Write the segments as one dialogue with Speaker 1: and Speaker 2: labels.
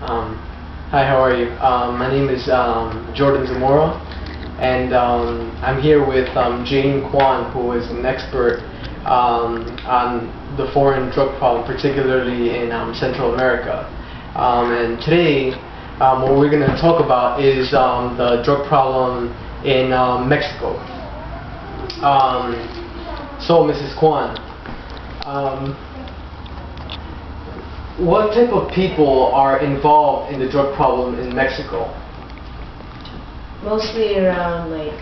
Speaker 1: Um, Hi, how are you? My name is Jordan Zamora, and I'm here with Jayne Kuan, who is an expert on the foreign drug problem, particularly in Central America. And today, what we're going to talk about is the drug problem in Mexico. So, Mrs. Kuan, what type of people are involved in the drug problem in Mexico?
Speaker 2: Mostly around like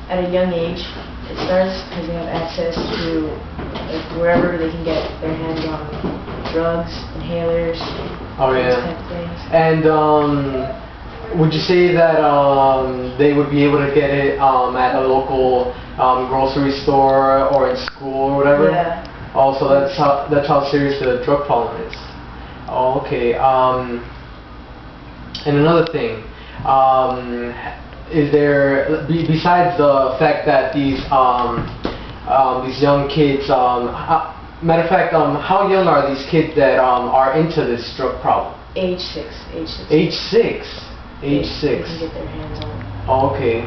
Speaker 2: at a young age. It starts because they have access to like wherever they can get their hands on drugs, inhalers,
Speaker 1: Oh
Speaker 2: those
Speaker 1: yeah.
Speaker 2: type of things.
Speaker 1: And would you say that they would be able to get it at a local grocery store or in school or whatever?
Speaker 2: Yeah.
Speaker 1: Also, that's how serious the drug problem is. Oh, okay. And another thing, is there besides the fact that these young kids, matter of fact, how young are these kids that are into this drug problem?
Speaker 2: Age 6.
Speaker 1: Age 6. Age 6.
Speaker 2: They can get their hands on.
Speaker 1: Oh, okay.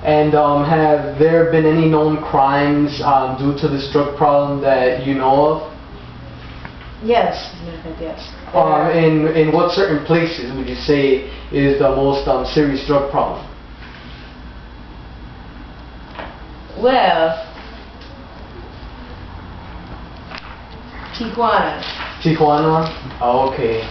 Speaker 1: And have there been any known crimes due to this drug problem that you know of?
Speaker 2: Yes, as a matter of fact, yes.
Speaker 1: In what certain places would you say is the most serious drug problem?
Speaker 2: Well, Tijuana.
Speaker 1: Tijuana? Oh, okay.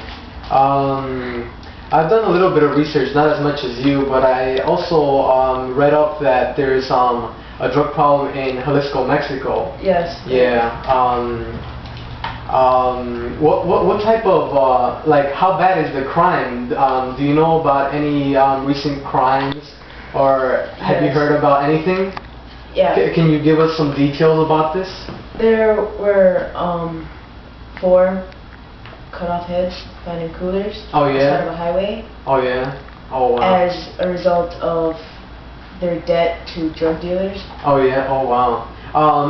Speaker 1: I've done a little bit of research, not as much as you, but I also read up that there's a drug problem in Jalisco, Mexico.
Speaker 2: Yes.
Speaker 1: Yeah. What type of like how bad is the crime? Do you know about any recent crimes, or have you
Speaker 2: Yes.
Speaker 1: heard about anything?
Speaker 2: Yeah.
Speaker 1: Can you give us some details about this?
Speaker 2: There were 4 cut off heads found in coolers
Speaker 1: Oh,
Speaker 2: on the
Speaker 1: yeah?
Speaker 2: side of a highway
Speaker 1: Oh yeah. Oh wow.
Speaker 2: as a result of their debt to drug dealers.
Speaker 1: Oh yeah. Oh wow.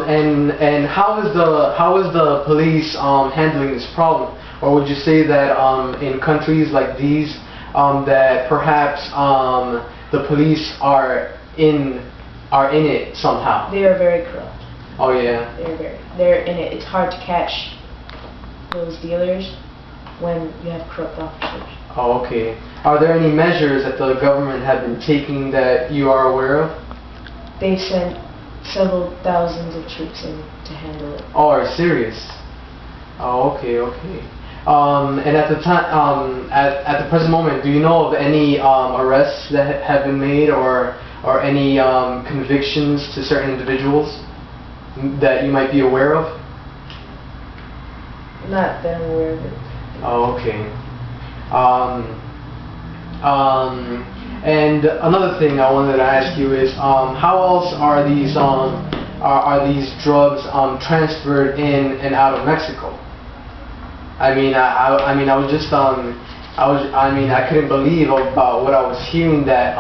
Speaker 1: And how is the police handling this problem? Or would you say that in countries like these that perhaps the police are in it somehow?
Speaker 2: They are very corrupt.
Speaker 1: Oh yeah.
Speaker 2: They're in it. It's hard to catch those dealers when you have corrupt officers.
Speaker 1: Oh okay. Are there any measures that the government have been taking that you are aware of?
Speaker 2: They sent several thousands of troops in to handle it.
Speaker 1: Oh, are you serious? Oh, okay, okay. And at the time, at the present moment, do you know of any arrests that have been made, or any convictions to certain individuals that you might be aware of?
Speaker 2: Not that I'm aware of it.
Speaker 1: Oh, okay. And another thing I wanted to ask you is, how else are these drugs transferred in and out of Mexico? I mean, I was just I couldn't believe about what I was hearing, that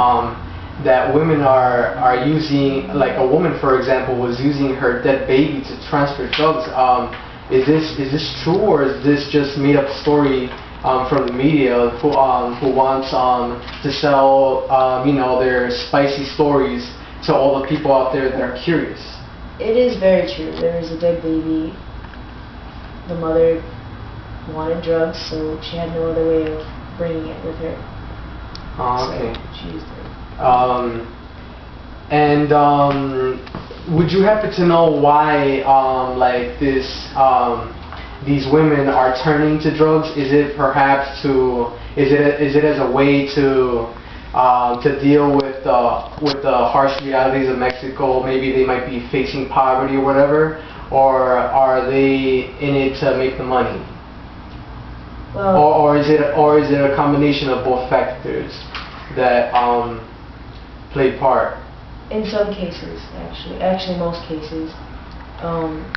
Speaker 1: that women are using, like a woman for example was using her dead baby to transfer drugs. Is this true, or is this just made up story from the media who wants to sell their spicy stories to all the people out there that are curious?
Speaker 2: It is very true. There was a dead baby. The mother wanted drugs, so she had no other way of bringing it with her.
Speaker 1: Oh, okay.
Speaker 2: So she used it.
Speaker 1: Would you happen to know why like these women are turning to drugs? Is it perhaps is it as a way to deal with the harsh realities of Mexico? Maybe they might be facing poverty or whatever, or are they in it to make the money?
Speaker 2: Well,
Speaker 1: Or is it a combination of both factors that play part?
Speaker 2: in some cases, actually most cases,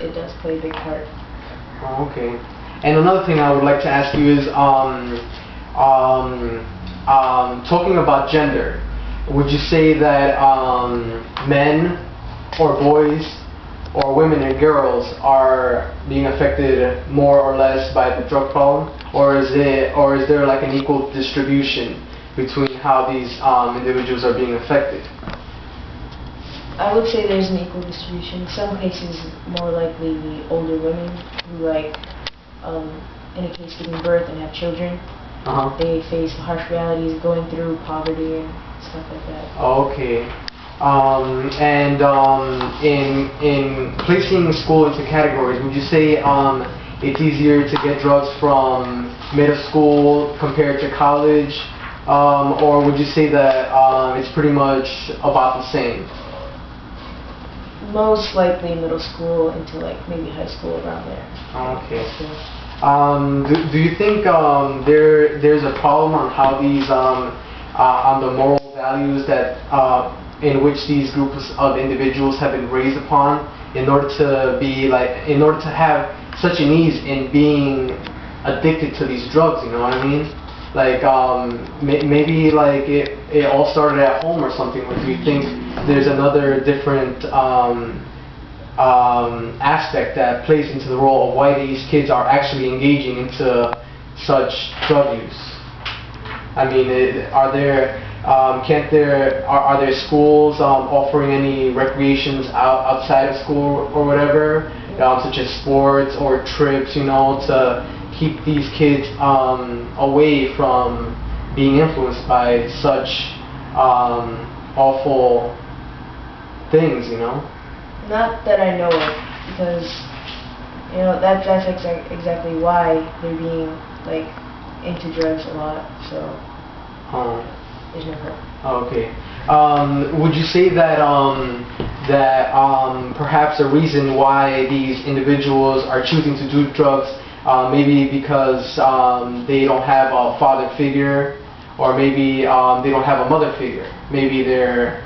Speaker 2: it does play a big part.
Speaker 1: Oh, okay. And another thing I would like to ask you is, talking about gender, would you say that men or boys or women and girls are being affected more or less by the drug problem, or is there like an equal distribution between how these individuals are being affected?
Speaker 2: I would say there's an equal distribution. In some cases, more likely the older women who, like, in a case giving birth and have children, they face the harsh realities of going through poverty and stuff like that.
Speaker 1: Okay. In placing school into categories, would you say it's easier to get drugs from middle school compared to college, or would you say that it's pretty much about the same?
Speaker 2: Most likely middle school into like maybe high school, around there.
Speaker 1: Okay. Do you think there's a problem on how these on the moral values that in which these groups of individuals have been raised upon in order to have such an ease in being addicted to these drugs? You know what I mean? Like maybe like it all started at home or something. Or do you think there's another different aspect that plays into the role of why these kids are actually engaging into such drug use? I mean, are there schools offering any recreations outside of school or whatever, such as sports or trips, you know, to keep these kids away from being influenced by such awful things, you know?
Speaker 2: Not that I know of, because you know that's exactly why they're being like into drugs a lot. So there's no hope.
Speaker 1: Okay. Would you say that perhaps a reason why these individuals are choosing to do drugs, maybe because they don't have a father figure, or maybe they don't have a mother figure? Maybe their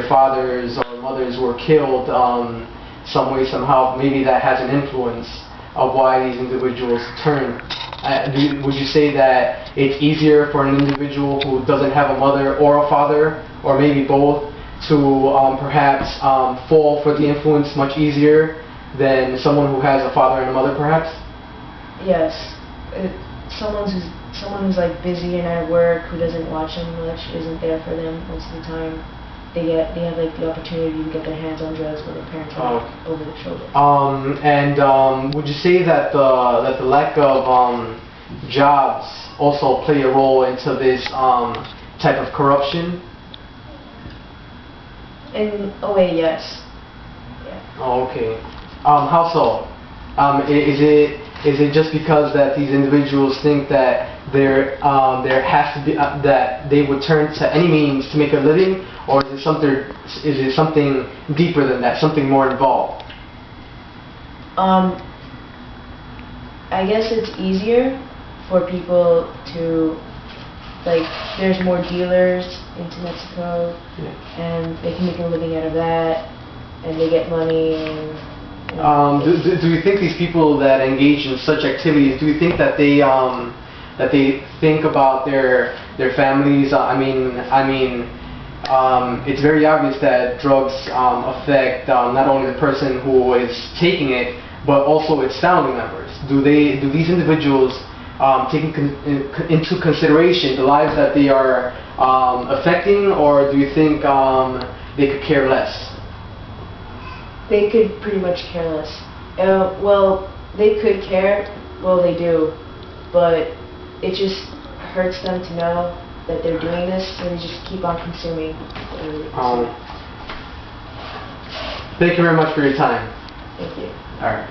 Speaker 1: fathers or mothers were killed some way, somehow. Maybe that has an influence of why these individuals turn. Would you say that it's easier for an individual who doesn't have a mother or a father, or maybe both, to perhaps fall for the influence much easier than someone who has a father and a mother, perhaps?
Speaker 2: Yes. Someone who's like busy and at work, who doesn't watch them much, isn't there for them most of the time. They have like the opportunity to get their hands on drugs when their parents are over their shoulder.
Speaker 1: Would you say that the lack of jobs also play a role into this type of corruption?
Speaker 2: In a way, yes. Yeah.
Speaker 1: Oh, okay. How so? Is it just because that these individuals think that there has to be that they would turn to any means to make a living, or is it something deeper than that, something more involved?
Speaker 2: I guess it's easier for people to, like, there's more dealers into Mexico, and they can make a living out of that, and they get money. And
Speaker 1: do you think these people that engage in such activities, do you think that they think about their families? It's very obvious that drugs affect not only the person who is taking it, but also its family members. Do these individuals take into consideration the lives that they are affecting, or do you think they could care less?
Speaker 2: They could pretty much care less. Well, they could care. Well, they do, but it just hurts them to know that they're doing this, so they just keep on consuming.
Speaker 1: Thank you very much for your time.
Speaker 2: Thank you.
Speaker 1: All right.